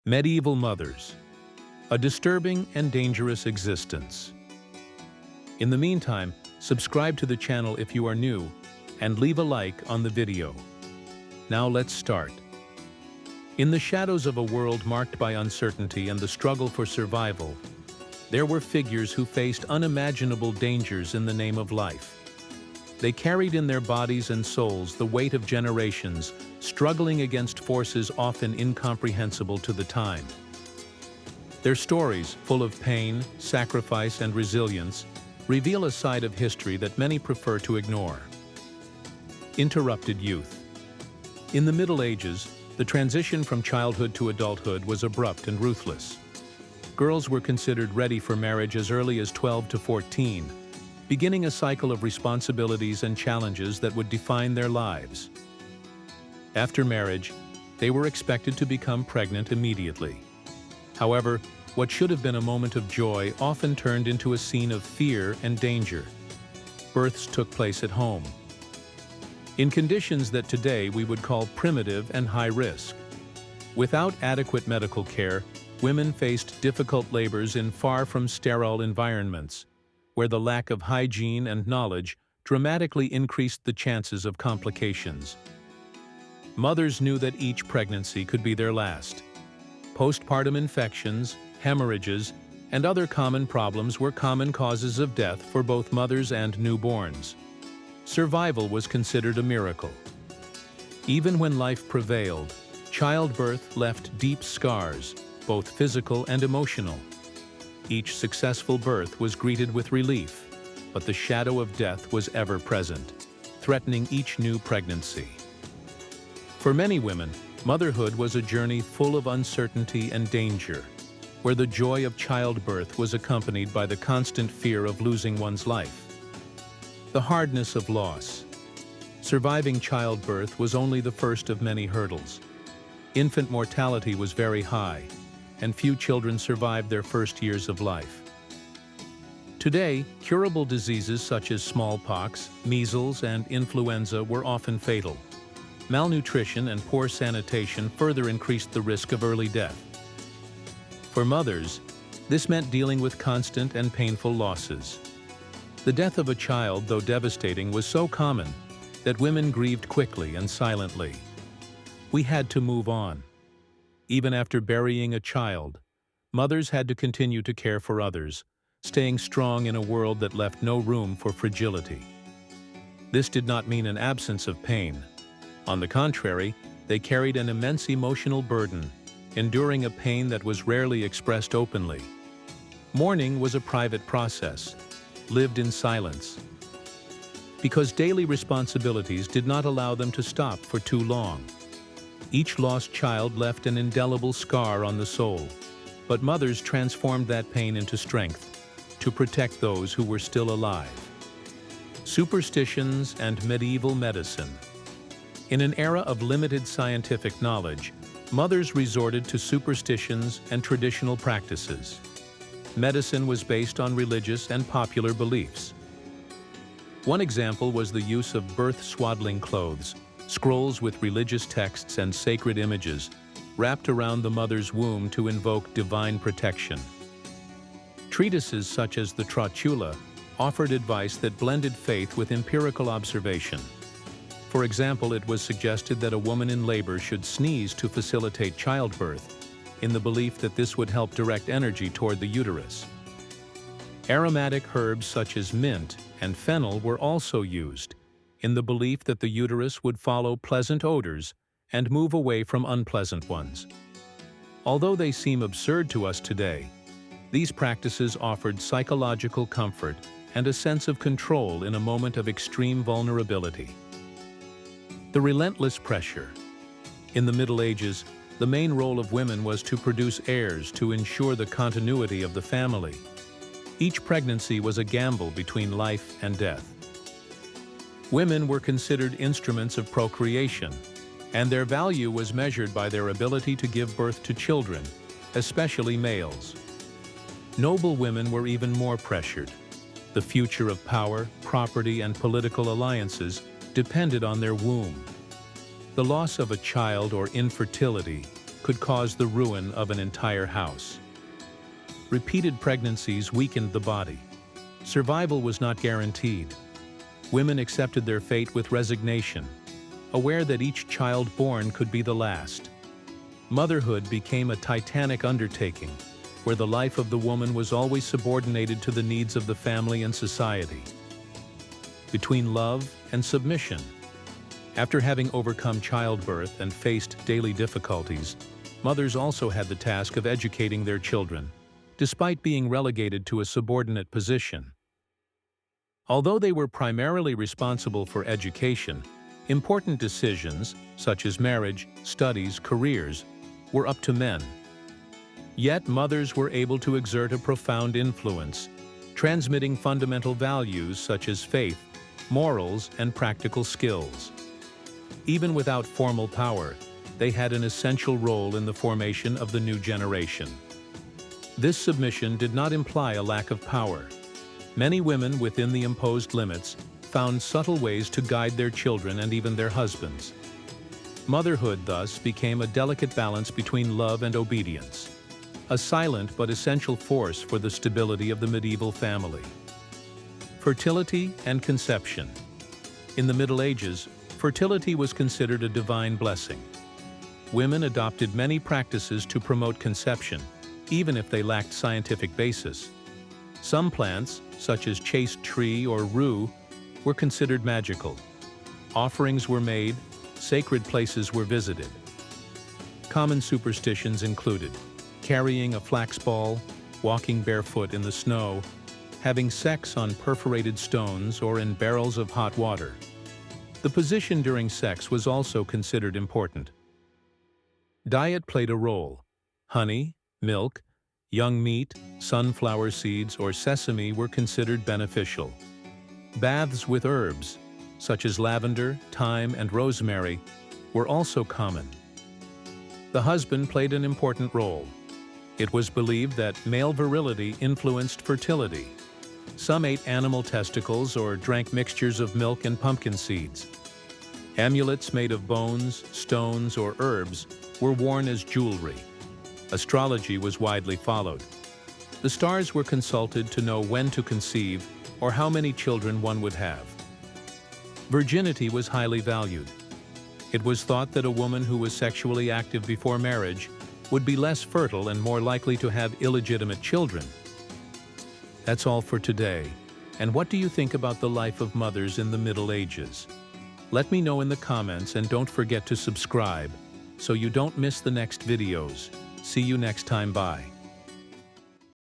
Medieval mothers, a disturbing and dangerous existence. In the meantime, subscribe to the channel if you are new and leave a like on the video. Now let's start. In the shadows of a world marked by uncertainty and the struggle for survival, there were figures who faced unimaginable dangers in the name of life. They carried in their bodies and souls the weight of generations, struggling against forces often incomprehensible to the time. Their stories, full of pain, sacrifice, and resilience, reveal a side of history that many prefer to ignore. Interrupted youth. In the Middle Ages, the transition from childhood to adulthood was abrupt and ruthless. Girls were considered ready for marriage as early as 12 to 14, beginning a cycle of responsibilities and challenges that would define their lives. After marriage, they were expected to become pregnant immediately. However, what should have been a moment of joy often turned into a scene of fear and danger. Births took place at home, in conditions that today we would call primitive and high risk. Without adequate medical care, women faced difficult labors in far from sterile environments, where the lack of hygiene and knowledge dramatically increased the chances of complications. Mothers knew that each pregnancy could be their last. Postpartum infections, hemorrhages, and other common problems were common causes of death for both mothers and newborns. Survival was considered a miracle. Even when life prevailed, childbirth left deep scars, both physical and emotional. Each successful birth was greeted with relief, but the shadow of death was ever present, threatening each new pregnancy. For many women, motherhood was a journey full of uncertainty and danger, where the joy of childbirth was accompanied by the constant fear of losing one's life. The hardness of loss. Surviving childbirth was only the first of many hurdles. Infant mortality was very high, and few children survived their first years of life. Today, curable diseases such as smallpox, measles, and influenza were often fatal. Malnutrition and poor sanitation further increased the risk of early death. For mothers, this meant dealing with constant and painful losses. The death of a child, though devastating, was so common that women grieved quickly and silently. We had to move on. Even after burying a child, mothers had to continue to care for others, staying strong in a world that left no room for fragility. This did not mean an absence of pain. On the contrary, they carried an immense emotional burden, enduring a pain that was rarely expressed openly. Mourning was a private process, lived in silence, because daily responsibilities did not allow them to stop for too long. Each lost child left an indelible scar on the soul, but mothers transformed that pain into strength to protect those who were still alive. Superstitions and medieval medicine. In an era of limited scientific knowledge, mothers resorted to superstitions and traditional practices. Medicine was based on religious and popular beliefs. One example was the use of birth swaddling clothes, scrolls with religious texts and sacred images, wrapped around the mother's womb to invoke divine protection. Treatises such as the Trotula offered advice that blended faith with empirical observation. For example, it was suggested that a woman in labor should sneeze to facilitate childbirth, in the belief that this would help direct energy toward the uterus. Aromatic herbs such as mint and fennel were also used, in the belief that the uterus would follow pleasant odors and move away from unpleasant ones. Although they seem absurd to us today, these practices offered psychological comfort and a sense of control in a moment of extreme vulnerability. The relentless pressure. In the Middle Ages, the main role of women was to produce heirs to ensure the continuity of the family. Each pregnancy was a gamble between life and death. Women were considered instruments of procreation, and their value was measured by their ability to give birth to children, especially males. Noble women were even more pressured. The future of power, property, and political alliances depended on their womb. The loss of a child or infertility could cause the ruin of an entire house. Repeated pregnancies weakened the body. Survival was not guaranteed. Women accepted their fate with resignation, aware that each child born could be the last. Motherhood became a titanic undertaking, where the life of the woman was always subordinated to the needs of the family and society. Between love and submission. After having overcome childbirth and faced daily difficulties, mothers also had the task of educating their children, despite being relegated to a subordinate position. Although they were primarily responsible for education, important decisions, such as marriage, studies, careers, were up to men. Yet mothers were able to exert a profound influence, transmitting fundamental values such as faith, morals, and practical skills. Even without formal power, they had an essential role in the formation of the new generation. This submission did not imply a lack of power. Many women within the imposed limits found subtle ways to guide their children and even their husbands. Motherhood, thus, became a delicate balance between love and obedience, a silent but essential force for the stability of the medieval family. Fertility and conception. In the Middle Ages, fertility was considered a divine blessing. Women adopted many practices to promote conception, even if they lacked scientific basis. Some plants, such as chaste tree or rue, were considered magical. Offerings were made, sacred places were visited. Common superstitions included carrying a flax ball, walking barefoot in the snow, having sex on perforated stones or in barrels of hot water. The position during sex was also considered important. Diet played a role. Honey, milk, young meat, sunflower seeds, or sesame were considered beneficial. Baths with herbs, such as lavender, thyme, and rosemary, were also common. The husband played an important role. It was believed that male virility influenced fertility. Some ate animal testicles or drank mixtures of milk and pumpkin seeds. Amulets made of bones, stones, or herbs were worn as jewelry. Astrology was widely followed. The stars were consulted to know when to conceive or how many children one would have. Virginity was highly valued. It was thought that a woman who was sexually active before marriage would be less fertile and more likely to have illegitimate children. That's all for today. And what do you think about the life of mothers in the Middle Ages? Let me know in the comments, and don't forget to subscribe so you don't miss the next videos. See you next time. Bye.